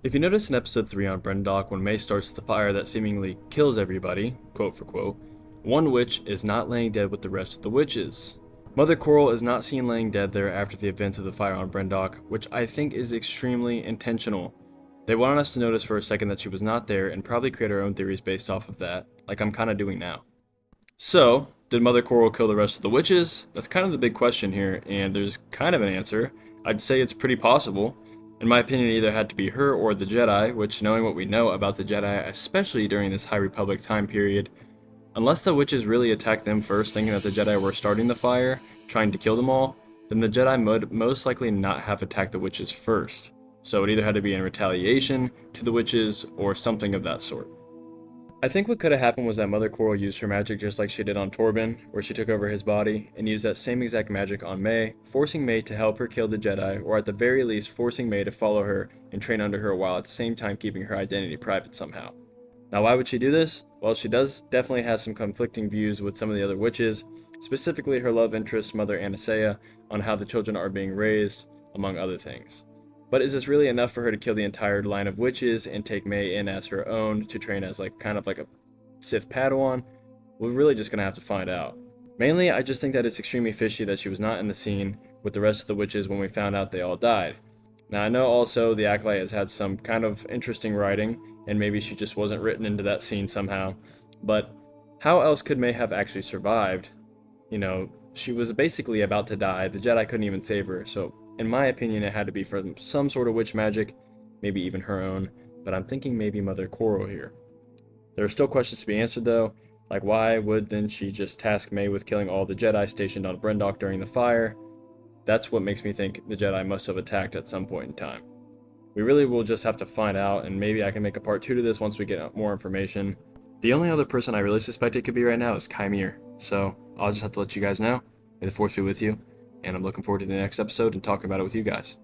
If you notice in episode 3 on Brendock, when May starts the fire that seemingly kills everybody, quote for quote, one witch is not laying dead with the rest of the witches. Mother Koril is not seen laying dead there after the events of the fire on Brendock, which I think is extremely intentional. They wanted us to notice for a second that she was not there and probably create our own theories based off of that, like I'm kinda doing now. So, did Mother Koril kill the rest of the witches? That's kind of the big question here, and there's kind of an answer. I'd say it's pretty possible. In my opinion, it either had to be her or the Jedi, which, knowing what we know about the Jedi, especially during this High Republic time period, unless the witches really attacked them first, thinking that the Jedi were starting the fire, trying to kill them all, then the Jedi would most likely not have attacked the witches first. So it either had to be in retaliation to the witches or something of that sort. I think what could have happened was that Mother Koril used her magic just like she did on Torben, where she took over his body, and used that same exact magic on May, forcing May to help her kill the Jedi, or at the very least forcing May to follow her and train under her while at the same time keeping her identity private somehow. Now why would she do this? Well, she does definitely have some conflicting views with some of the other witches, specifically her love interest, Mother Anastasia, on how the children are being raised, among other things. But is this really enough for her to kill the entire line of witches and take May in as her own to train as kind of like a Sith Padawan? We're really just gonna have to find out. Mainly, I just think that it's extremely fishy that she was not in the scene with the rest of the witches when we found out they all died. Now I know also the Acolyte has had some kind of interesting writing, and maybe she just wasn't written into that scene somehow, but how else could May have actually survived? She was basically about to die, the Jedi couldn't even save her, so in my opinion, it had to be from some sort of witch magic, maybe even her own, but I'm thinking maybe Mother Koril here. There are still questions to be answered though, like why would then she just task May with killing all the Jedi stationed on Brendock during the fire? That's what makes me think the Jedi must have attacked at some point in time. We really will just have to find out, and maybe I can make a part 2 to this once we get more information. The only other person I really suspect it could be right now is Qimir, so I'll just have to let you guys know. May the Force be with you, and I'm looking forward to the next episode and talking about it with you guys.